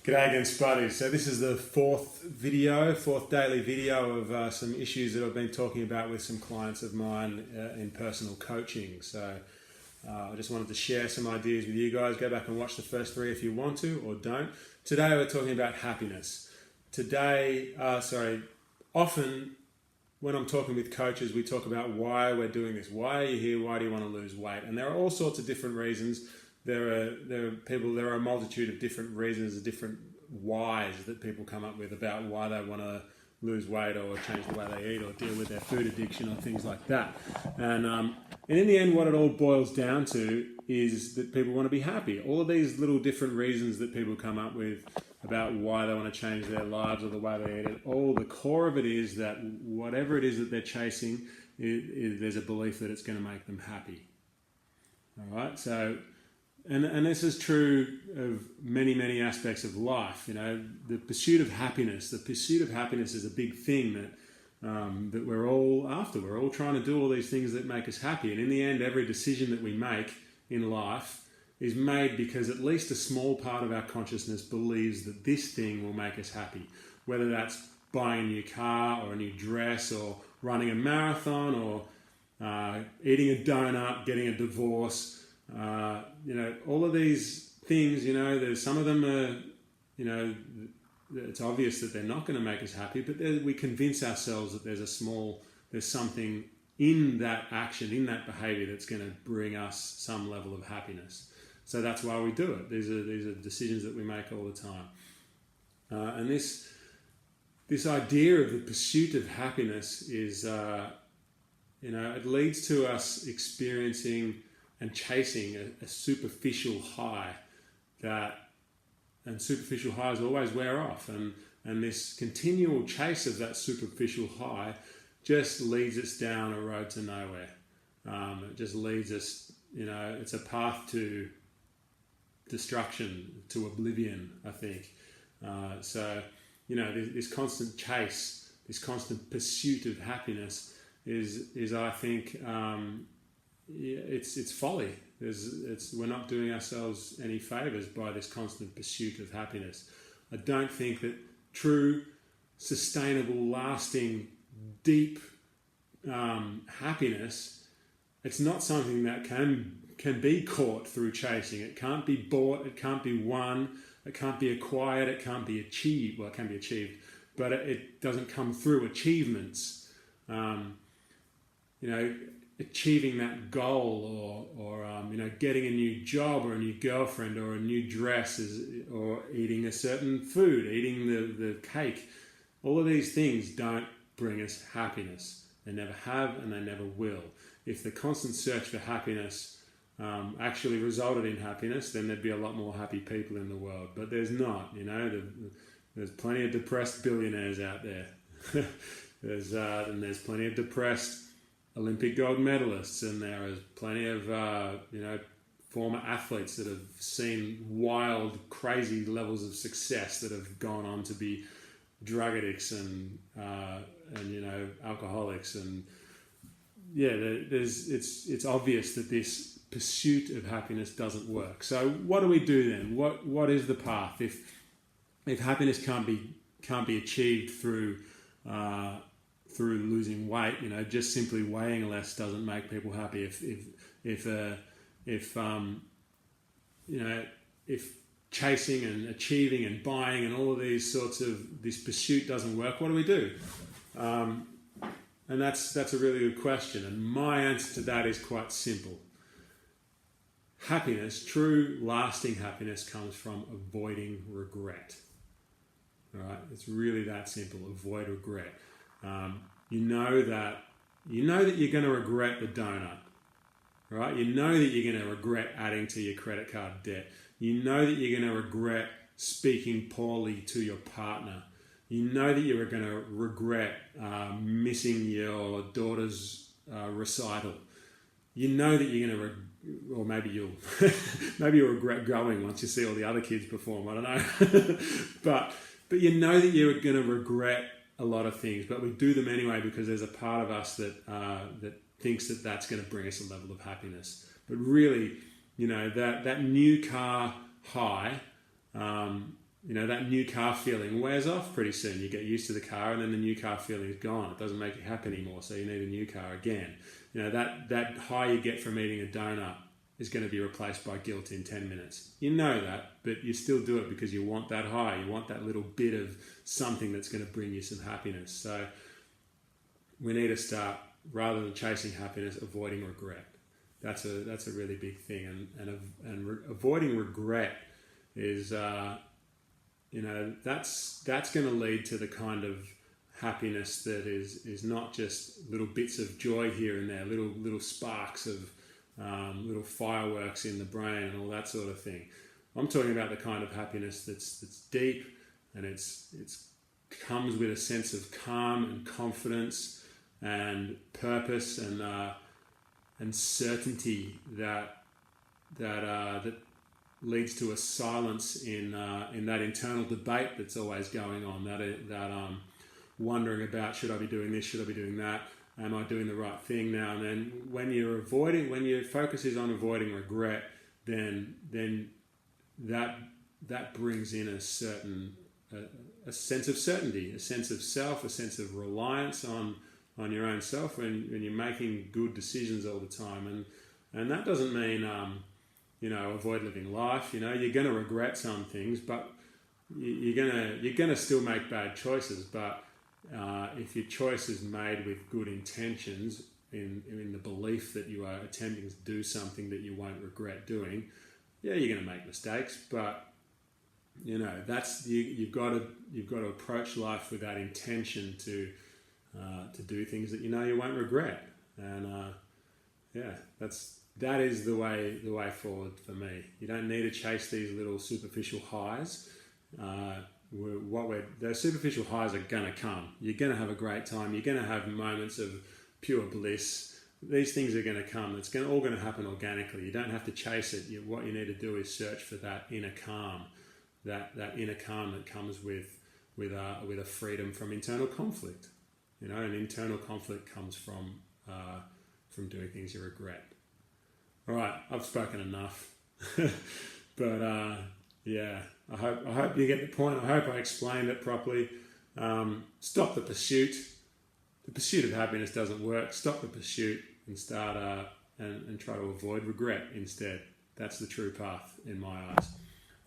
G'day again, Spuddies. So this is the fourth daily video of some issues that I've been talking about with some clients of mine in personal coaching. So I just wanted to share some ideas with you guys. Go back and watch the first three if you want to, or don't. Today we're talking about happiness. Often when I'm talking with coaches, we talk about why we're doing this. Why are you here? Why do you want to lose weight? And there are all sorts of different reasons. There are a multitude of different reasons, different whys that people come up with about why they want to lose weight or change the way they eat or deal with their food addiction or things like that. And in the end, what it all boils down to is that people want to be happy. All of these little different reasons that people come up with about why they want to change their lives or the way they eat it, all the core of it is that whatever it is that they're chasing, there's a belief that it's going to make them happy. All right, so... And this is true of many, many aspects of life. You know, the pursuit of happiness. The pursuit of happiness is a big thing that we're all after. We're all trying to do all these things that make us happy. And in the end, every decision that we make in life is made because at least a small part of our consciousness believes that this thing will make us happy. Whether that's buying a new car or a new dress or running a marathon or eating a donut, getting a divorce. All of these things, there's some of them are, it's obvious that they're not going to make us happy, but we convince ourselves that there's something in that action, in that behavior that's going to bring us some level of happiness. So that's why we do it. These are decisions that we make all the time. And this idea of the pursuit of happiness is, it leads to us experiencing and chasing a superficial high and superficial highs always wear off, and this continual chase of that superficial high just leads us down a road to nowhere. It just leads us, it's a path to destruction, to oblivion, I think. This constant chase, this constant pursuit of happiness is I think, it's folly. We're not doing ourselves any favours by this constant pursuit of happiness. I don't think that true, sustainable, lasting, deep happiness, it's not something that can be caught through chasing. It can't be bought, it can't be won, it can't be acquired, it can't be achieved. Well, it can be achieved, but it doesn't come through achievements. Achieving that goal or getting a new job or a new girlfriend or a new dress or eating a certain food, eating the cake. All of these things don't bring us happiness. They never have and they never will. If the constant search for happiness actually resulted in happiness, then there'd be a lot more happy people in the world. But there's not, There's plenty of depressed billionaires out there. There's plenty of depressed Olympic gold medalists, and there is plenty of former athletes that have seen wild, crazy levels of success that have gone on to be drug addicts and alcoholics, and it's obvious that this pursuit of happiness doesn't work. So what do we do then? What is the path if happiness can't be achieved through losing weight? Just simply weighing less doesn't make people happy. If chasing and achieving and buying and all of these sorts of this pursuit doesn't work, what do we do? And that's a really good question. And my answer to that is quite simple. Happiness, true lasting happiness, comes from avoiding regret. All right, it's really that simple. Avoid regret. You know that you're going to regret the donut, right? You know that you're going to regret adding to your credit card debt. You know that you're going to regret speaking poorly to your partner. You know that you're going to regret missing your daughter's recital. You know that you're going to or maybe you'll regret going once you see all the other kids perform. I don't know, but you know that you're going to regret a lot of things, but we do them anyway because there's a part of us that thinks that that's going to bring us a level of happiness. But really, that new car high that new car feeling wears off pretty soon. You get used to the car, and then the new car feeling is gone. It doesn't make you happy anymore, so you need a new car again. That high you get from eating a donut is going to be replaced by guilt in 10 minutes. You know that, but you still do it because you want that high. You want that little bit of something that's going to bring you some happiness. So we need to start, rather than chasing happiness, avoiding regret. That's a really big thing, and avoiding regret is that's going to lead to the kind of happiness that is not just little bits of joy here and there, little sparks of little fireworks in the brain and all that sort of thing. I'm talking about the kind of happiness that's deep, and it's comes with a sense of calm and confidence and purpose and certainty that leads to a silence in that internal debate that's always going on. That wondering about, should I be doing this? Should I be doing that? Am I doing the right thing now? And then when your focus is on avoiding regret, then that brings in a sense of certainty, a sense of self, a sense of reliance on your own self when you're making good decisions all the time. And that doesn't mean avoid living life. You're going to regret some things, but you're gonna still make bad choices. But if your choice is made with good intentions, in the belief that you are attempting to do something that you won't regret doing, you're going to make mistakes. But that's you've got to approach life with that intention to do things that you won't regret. And that is the way forward for me. You don't need to chase these little superficial highs. Those superficial highs are going to come. You're going to have a great time. You're going to have moments of pure bliss. These things are going to come. It's all going to happen organically. You don't have to chase it. What you need to do is search for that inner calm, that inner calm that comes with a freedom from internal conflict. And internal conflict comes from doing things you regret. All right, I've spoken enough, but I hope you get the point. I hope I explained it properly. Stop the pursuit. The pursuit of happiness doesn't work. Stop the pursuit and start and try to avoid regret instead. That's the true path in my eyes.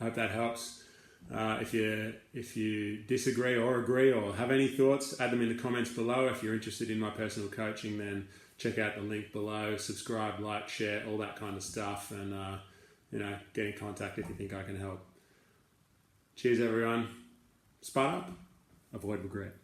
I hope that helps. If you disagree or agree or have any thoughts, add them in the comments below. If you're interested in my personal coaching, then check out the link below. Subscribe, like, share, all that kind of stuff, and get in contact if you think I can help. Cheers, everyone. Spot up. Avoid regret.